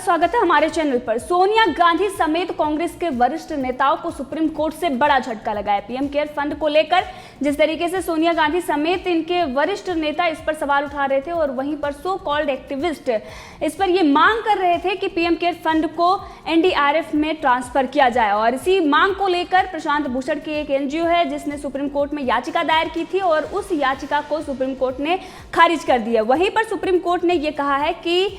स्वागत है हमारे चैनल पर। सोनिया गांधी समेत कांग्रेस के वरिष्ठ नेताओं को सुप्रीम कोर्ट से बड़ा झटका लगा है। पीएम केयर फंड को लेकर जिस तरीके से सोनिया गांधी समेत इनके वरिष्ठ नेता इस पर सवाल उठा रहे थे और वहीं पर सो कॉल्ड एक्टिविस्ट इस पर ये मांग कर रहे थे कि पीएम केयर फंड को एनडीआरएफ में ट्रांसफर किया जाए। और इसी मांग को लेकर प्रशांत भूषण की एक एनजीओ है जिसने सुप्रीम कोर्ट में याचिका दायर की थी और उस याचिका को सुप्रीम कोर्ट ने खारिज कर दिया। वहीं पर सुप्रीम कोर्ट ने यह कहा है कि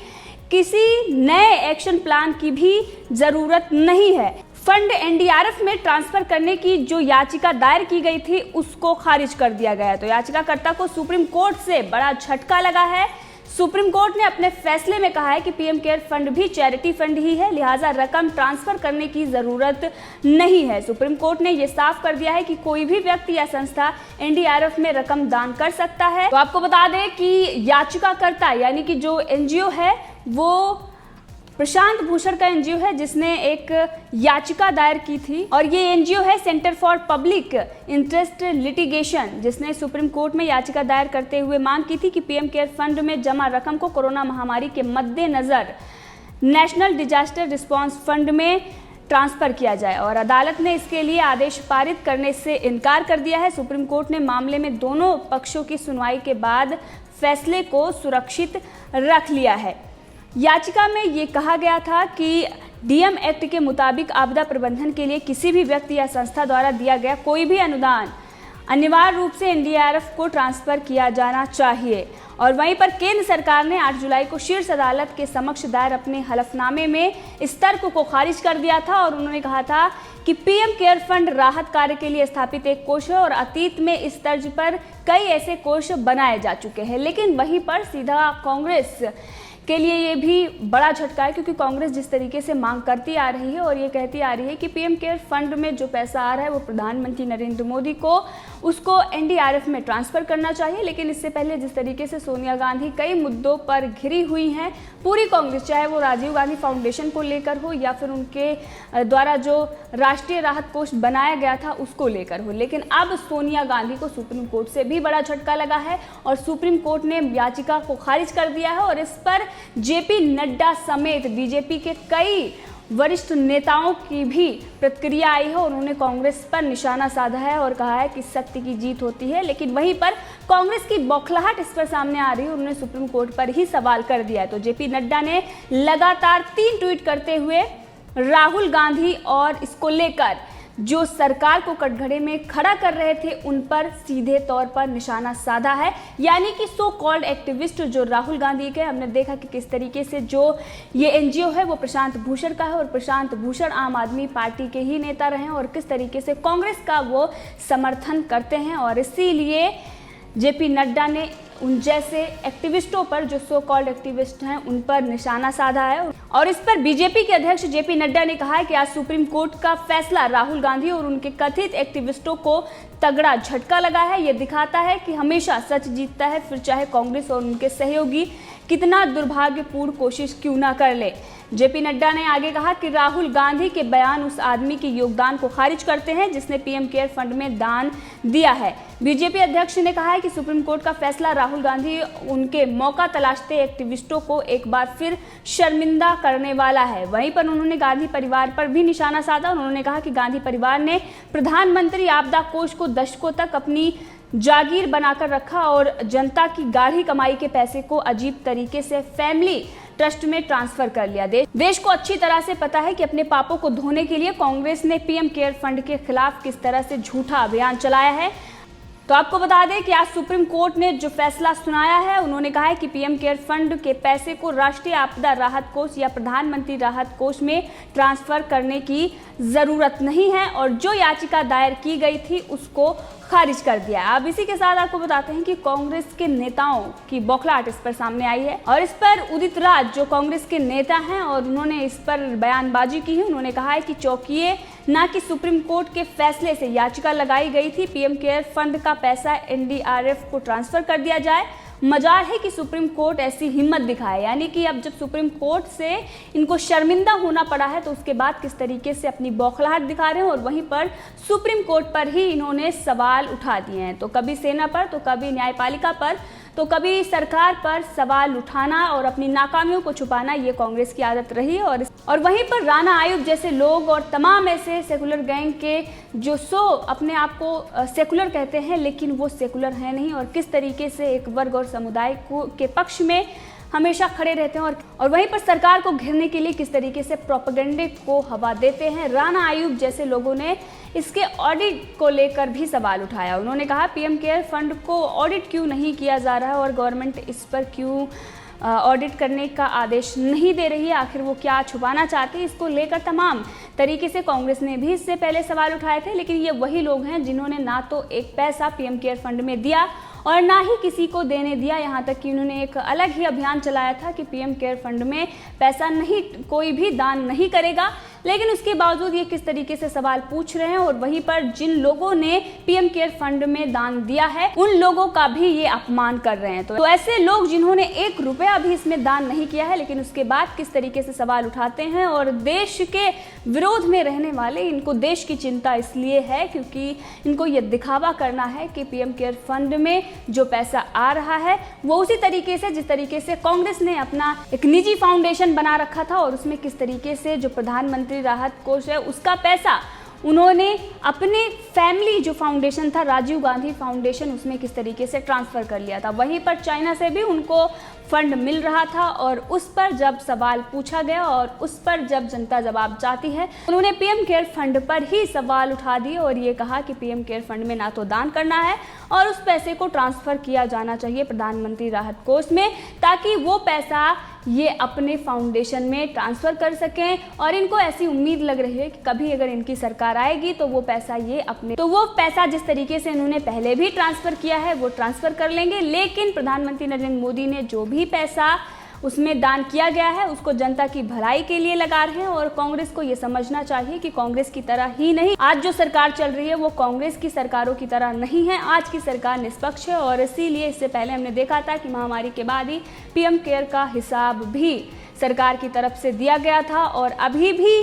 किसी नए एक्शन प्लान की भी जरूरत नहीं है। फंड एनडीआरएफ में ट्रांसफर करने की जो याचिका दायर की गई थी उसको खारिज कर दिया गया है। तो याचिकाकर्ता को सुप्रीम कोर्ट से बड़ा झटका लगा है। सुप्रीम कोर्ट ने अपने फैसले में कहा है कि पीएम केयर फंड भी चैरिटी फंड ही है, लिहाजा रकम ट्रांसफर करने की जरूरत नहीं है। सुप्रीम कोर्ट ने यह साफ कर दिया है कि कोई भी व्यक्ति या संस्था एनडीआरएफ में रकम दान कर सकता है। तो आपको बता दें कि याचिकाकर्ता यानी कि जो एनजीओ है वो प्रशांत भूषण का एनजीओ है जिसने एक याचिका दायर की थी और ये एनजीओ है centre for public interest litigation, जिसने सुप्रीम कोर्ट में याचिका दायर करते हुए मांग की थी कि पीएम केयर फंड में जमा रकम को कोरोना महामारी के मद्देनजर नेशनल डिजास्टर रिस्पांस फंड में ट्रांसफर किया जाए और अदालत ने इसके लिए आदेश पारित करने से इनकार कर दिया है। सुप्रीम कोर्ट ने मामले में दोनों पक्षों की सुनवाई के बाद फैसले को सुरक्षित रख लिया है। याचिका में ये कहा गया था कि डीएम एक्ट के मुताबिक आपदा प्रबंधन के लिए किसी भी व्यक्ति या संस्था द्वारा दिया गया कोई भी अनुदान अनिवार्य रूप से एनडीआरएफ को ट्रांसफर किया जाना चाहिए। और वहीं पर केंद्र सरकार ने 8 जुलाई को शीर्ष अदालत के समक्ष दायर अपने हलफनामे में इस तर्क को खारिज कर दिया था और उन्होंने कहा था कि पीएम केयर फंड राहत कार्य के लिए स्थापित एक कोष है और अतीत में इस तर्ज पर कई ऐसे कोष बनाए जा चुके हैं। लेकिन वहीं पर सीधा कांग्रेस के लिए ये भी बड़ा झटका है क्योंकि कांग्रेस जिस तरीके से मांग करती आ रही है और ये कहती आ रही है कि पीएम केयर फंड में जो पैसा आ रहा है वो प्रधानमंत्री नरेंद्र मोदी को उसको एनडीआरएफ में ट्रांसफर करना चाहिए। लेकिन इससे पहले जिस तरीके से सोनिया गांधी कई मुद्दों पर घिरी हुई हैं पूरी कांग्रेस, चाहे वो राजीव गांधी फाउंडेशन को लेकर हो या फिर उनके द्वारा जो राष्ट्रीय राहत कोष बनाया गया था उसको लेकर हो, लेकिन अब सोनिया गांधी को सुप्रीम कोर्ट से भी बड़ा झटका लगा है और सुप्रीम कोर्ट ने याचिका को खारिज कर दिया है और इस पर जेपी नड्डा समेत बीजेपी के कई वरिष्ठ नेताओं की भी प्रतिक्रिया आई है। उन्होंने कांग्रेस पर निशाना साधा है और कहा है कि सत्य की जीत होती है। लेकिन वहीं पर कांग्रेस की बौखलाहट इस पर सामने आ रही है, उन्होंने सुप्रीम कोर्ट पर ही सवाल कर दिया है। तो जेपी नड्डा ने लगातार 3 ट्वीट करते हुए राहुल गांधी और इसको लेकर जो सरकार को कटघरे में खड़ा कर रहे थे उन पर सीधे तौर पर निशाना साधा है। यानी कि सो कॉल्ड एक्टिविस्ट जो राहुल गांधी के, हमने देखा कि किस तरीके से जो ये एनजीओ है वो प्रशांत भूषण का है और प्रशांत भूषण आम आदमी पार्टी के ही नेता रहे और किस तरीके से कांग्रेस का वो समर्थन करते हैं और इसीलिए जेपी नड्डा ने उन जैसे एक्टिविस्टों पर, जो सो कॉल्ड एक्टिविस्ट हैं, उन पर निशाना साधा है। और इस पर बीजेपी के अध्यक्ष जेपी नड्डा ने कहा है कि आज सुप्रीम कोर्ट का फैसला राहुल गांधी और उनके कथित एक्टिविस्टों को तगड़ा झटका लगा है। यह दिखाता है कि हमेशा सच जीतता है, फिर चाहे कांग्रेस और उनके सहयोगी कितना दुर्भाग्यपूर्ण कोशिश क्यों ना कर ले। जेपी नड्डा ने आगे कहा कि राहुल गांधी के बयान उस आदमी के योगदान को खारिज करते हैं जिसने पीएम केयर फंड में दान दिया है। बीजेपी अध्यक्ष ने कहा है कि सुप्रीम कोर्ट का फैसला राहुल गांधी उनके मौका तलाशते एक्टिविस्टों को एक बार फिर शर्मिंदा करने वाला है। वहीं पर उन्होंने गांधी परिवार पर भी निशाना साधा। उन्होंने कहा कि गांधी परिवार ने प्रधानमंत्री आपदा कोष को दशकों तक अपनी जागीर बनाकर रखा और जनता की गाढ़ी कमाई के पैसे को अजीब तरीके से फैमिली ट्रस्ट में ट्रांसफर कर लिया। देश को अच्छी तरह से पता है कि अपने पापों को धोने के लिए कांग्रेस ने पीएम केयर फंड के खिलाफ किस तरह से झूठा अभियान चलाया है। तो आपको बता दें कि आज सुप्रीम कोर्ट ने जो फैसला सुनाया है उन्होंने कहा है कि पीएम केयर फंड के पैसे को राष्ट्रीय आपदा राहत कोष या प्रधानमंत्री राहत कोष में ट्रांसफर करने की जरूरत नहीं है और जो याचिका दायर की गई थी उसको खारिज कर दिया। अब इसी के साथ आपको बताते हैं कि कांग्रेस के नेताओं की बौखलाहट इस पर सामने आई है और इस पर उदित राज जो कांग्रेस के नेता हैं और उन्होंने इस पर बयानबाजी की है। उन्होंने कहा है कि चौंकिए ना कि सुप्रीम कोर्ट के फैसले से याचिका लगाई गई थी पीएम केयर फंड का पैसा एनडीआरएफ को ट्रांसफर कर दिया जाए। मजाल है कि सुप्रीम कोर्ट ऐसी हिम्मत दिखाए, यानी कि अब जब सुप्रीम कोर्ट से इनको शर्मिंदा होना पड़ा है तो उसके बाद किस तरीके से अपनी बौखलाहट दिखा रहे हैं और वहीं पर सुप्रीम कोर्ट पर ही इन्होंने सवाल उठा दिए हैं। तो कभी सेना पर तो कभी न्यायपालिका पर तो कभी सरकार पर सवाल उठाना और अपनी नाकामियों को छुपाना ये कांग्रेस की आदत रही है। और वहीं पर राणा आयुब जैसे लोग और तमाम ऐसे सेकुलर गैंग के जो अपने आप को सेकुलर कहते हैं, लेकिन वो सेकुलर है नहीं और किस तरीके से एक वर्ग और समुदाय के पक्ष में हमेशा खड़े रहते हैं और वहीं पर सरकार को घेरने के लिए किस तरीके से प्रोपेगेंडे को हवा देते हैं। राणा आयुब जैसे लोगों ने इसके ऑडिट को लेकर भी सवाल उठाया। उन्होंने कहा पीएम केयर फंड को ऑडिट क्यों नहीं किया जा रहा है और गवर्नमेंट इस पर क्यों ऑडिट करने का आदेश नहीं दे रही है, आखिर वो क्या छुपाना चाहते हैं। इसको लेकर तमाम तरीके से कांग्रेस ने भी इससे पहले सवाल उठाए थे, लेकिन ये वही लोग हैं जिन्होंने ना तो एक पैसा पीएम केयर फंड में दिया और ना ही किसी को देने दिया। यहाँ तक कि उन्होंने एक अलग ही अभियान चलाया था कि पीएम केयर फंड में पैसा नहीं, कोई भी दान नहीं करेगा, लेकिन उसके बावजूद ये किस तरीके से सवाल पूछ रहे हैं और वहीं पर जिन लोगों ने पीएम केयर फंड में दान दिया है उन लोगों का भी ये अपमान कर रहे हैं। तो ऐसे लोग जिन्होंने 1 रुपया भी इसमें दान नहीं किया है, लेकिन उसके बाद किस तरीके से सवाल उठाते हैं और देश के विरोध में रहने वाले, इनको देश की चिंता इसलिए है क्योंकि इनको ये दिखावा करना है कि पीएम केयर फंड में जो पैसा आ रहा है वो उसी तरीके से जिस तरीके से कांग्रेस ने अपना एक निजी फाउंडेशन बना रखा था और उसमें किस तरीके से जो प्रधानमंत्री राहत कोष है उसका पैसा उन्होंने अपने फैमिली जो फाउंडेशन था राजीव गांधी फाउंडेशन उसमें किस तरीके से ट्रांसफ़र कर लिया था। वहीं पर चाइना से भी उनको फंड मिल रहा था और उस पर जब सवाल पूछा गया और उस पर जब जनता जवाब चाहती है, उन्होंने पीएम केयर फंड पर ही सवाल उठा दिए और ये कहा कि पीएम केयर फंड में ना तो दान करना है और उस पैसे को ट्रांसफ़र किया जाना चाहिए प्रधानमंत्री राहत कोष में, ताकि वो पैसा ये अपने फाउंडेशन में ट्रांसफ़र कर सकें। और इनको ऐसी उम्मीद लग रही है कि कभी अगर इनकी सरकार आएगी तो वो पैसा जिस तरीके से इन्होंने पहले भी ट्रांसफ़र किया है वो ट्रांसफ़र कर लेंगे, लेकिन प्रधानमंत्री नरेंद्र मोदी ने जो भी पैसा उसमें दान किया गया है उसको जनता की भलाई के लिए लगा रहे हैं। और कांग्रेस को ये समझना चाहिए कि कांग्रेस की तरह ही नहीं, आज जो सरकार चल रही है वो कांग्रेस की सरकारों की तरह नहीं है। आज की सरकार निष्पक्ष है और इसीलिए इससे पहले हमने देखा था कि महामारी के बाद ही पीएम केयर का हिसाब भी सरकार की तरफ से दिया गया था और अभी भी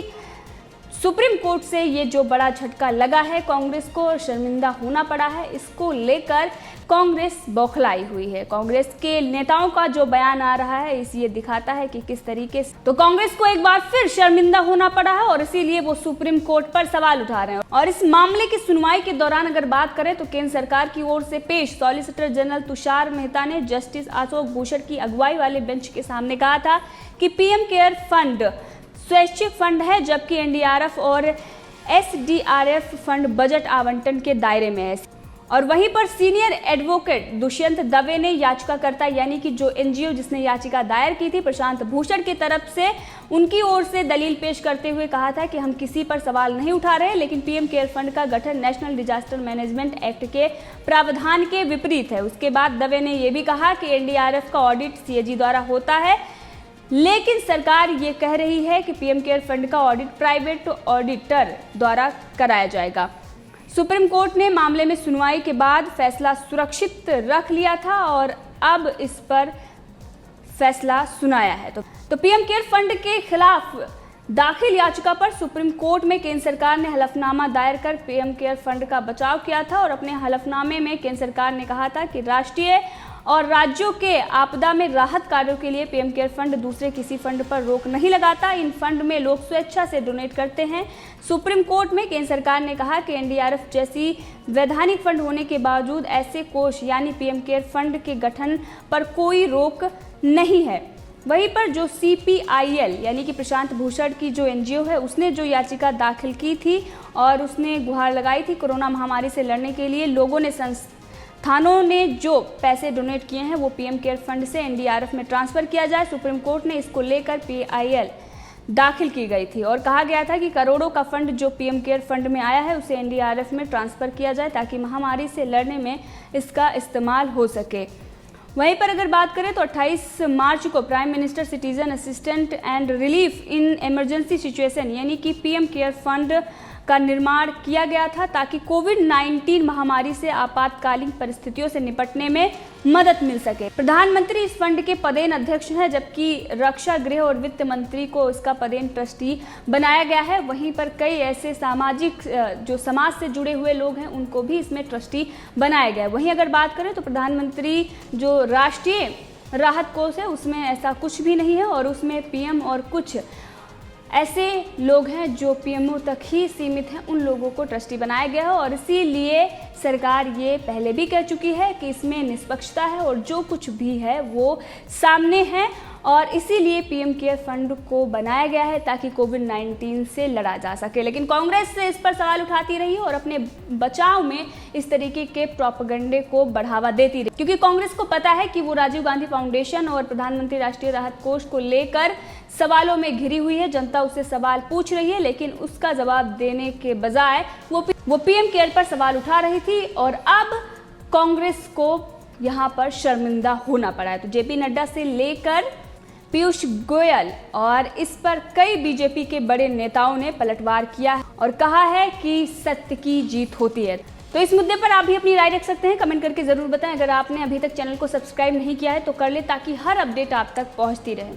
सुप्रीम कोर्ट से ये जो बड़ा झटका लगा है कांग्रेस को और शर्मिंदा होना पड़ा है, इसको लेकर कांग्रेस बौखलाई हुई है। कांग्रेस के नेताओं का जो बयान आ रहा है ये दिखाता है कि किस तरीके से तो कांग्रेस को एक बार फिर शर्मिंदा होना पड़ा है और इसीलिए वो सुप्रीम कोर्ट पर सवाल उठा रहे हैं। और इस मामले की सुनवाई के दौरान अगर बात करें तो केंद्र सरकार की ओर से पेश सॉलिसिटर जनरल तुषार मेहता ने जस्टिस अशोक भूषण की अगुवाई वाले बेंच के सामने कहा था कि पीएम केयर फंड स्वैच्छिक फंड है, जबकि एनडीआरएफ और एसडीआरएफ फंड बजट आवंटन के दायरे में है। और वहीं पर सीनियर एडवोकेट दुष्यंत दवे ने याचिकाकर्ता यानी कि जो एनजीओ जिसने याचिका दायर की थी प्रशांत भूषण की तरफ से उनकी ओर से दलील पेश करते हुए कहा था कि हम किसी पर सवाल नहीं उठा रहे, लेकिन पीएम केयर फंड का गठन नेशनल डिजास्टर मैनेजमेंट एक्ट के प्रावधान के विपरीत है। उसके बाद दवे ने यह भी कहा कि एनडीआरएफ का ऑडिट सीएजी द्वारा होता है, लेकिन सरकार ये कह रही है कि पीएम केयर फंड का ऑडिट प्राइवेट ऑडिटर द्वारा कराया जाएगा। सुप्रीम कोर्ट ने मामले में सुनवाई के बाद फैसला सुरक्षित रख लिया था और अब इस पर फैसला सुनाया है। तो पीएम केयर फंड के खिलाफ दाखिल याचिका पर सुप्रीम कोर्ट में केंद्र सरकार ने हलफनामा दायर कर पीएम केयर फंड का बचाव किया था और अपने हलफनामे में केंद्र सरकार ने कहा था कि राष्ट्रीय और राज्यों के आपदा में राहत कार्यों के लिए पीएम केयर फंड दूसरे किसी फंड पर रोक नहीं लगाता। इन फंड में लोग स्वेच्छा से डोनेट करते हैं। सुप्रीम कोर्ट में केंद्र सरकार ने कहा कि एनडीआरएफ जैसी वैधानिक फंड होने के बावजूद ऐसे कोष यानी पीएम केयर फंड के गठन पर कोई रोक नहीं है। वहीं पर जो CPIL यानी कि प्रशांत भूषण की जो एनजीओ है उसने जो याचिका दाखिल की थी और उसने गुहार लगाई थी कोरोना महामारी से लड़ने के लिए लोगों ने थानों ने जो पैसे डोनेट किए हैं वो पीएम केयर फंड से एनडीआरएफ में ट्रांसफ़र किया जाए। सुप्रीम कोर्ट ने इसको लेकर PIL दाखिल की गई थी और कहा गया था कि करोड़ों का फंड जो पीएम केयर फंड में आया है उसे एनडीआरएफ में ट्रांसफ़र किया जाए ताकि महामारी से लड़ने में इसका इस्तेमाल हो सके। वहीं पर अगर बात करें तो 28 मार्च को prime minister citizen assistant and relief in emergency situation यानी कि पीएम केयर फंड का निर्माण किया गया था ताकि कोविड-19 महामारी से आपातकालीन परिस्थितियों से निपटने में मदद मिल सके। प्रधानमंत्री इस फंड के पदेन अध्यक्ष हैं, जबकि रक्षा, गृह और वित्त मंत्री को इसका पदेन ट्रस्टी बनाया गया है। वहीं पर कई ऐसे सामाजिक जो समाज से जुड़े हुए लोग हैं उनको भी इसमें ट्रस्टी बनाया गया है। वहीं अगर बात करें तो प्रधानमंत्री जो राष्ट्रीय राहत कोष है उसमें ऐसा कुछ भी नहीं है और उसमें पीएम और कुछ ऐसे लोग हैं जो पीएमओ तक ही सीमित हैं, उन लोगों को ट्रस्टी बनाया गया है। और इसीलिए सरकार ये पहले भी कह चुकी है कि इसमें निष्पक्षता है और जो कुछ भी है वो सामने है और इसीलिए पीएम केयर फंड को बनाया गया है ताकि कोविड-19 से लड़ा जा सके। लेकिन कांग्रेस इस पर सवाल उठाती रही और अपने बचाव में इस तरीके के प्रोपेगेंडे को बढ़ावा देती रही, क्योंकि कांग्रेस को पता है कि वो राजीव गांधी फाउंडेशन और प्रधानमंत्री राष्ट्रीय राहत कोष को लेकर सवालों में घिरी हुई है। जनता उससे सवाल पूछ रही है, लेकिन उसका जवाब देने के बजाय वो पीएम केयर पर सवाल उठा रही थी और अब कांग्रेस को यहाँ पर शर्मिंदा होना पड़ा है। तो जेपी नड्डा से लेकर पीयूष गोयल और इस पर कई बीजेपी के बड़े नेताओं ने पलटवार किया है और कहा है कि सत्य की जीत होती है। तो इस मुद्दे पर आप भी अपनी राय रख सकते हैं, कमेंट करके जरूर बताएं। अगर आपने अभी तक चैनल को सब्सक्राइब नहीं किया है तो कर ले ताकि हर अपडेट आप तक पहुंचती रहे।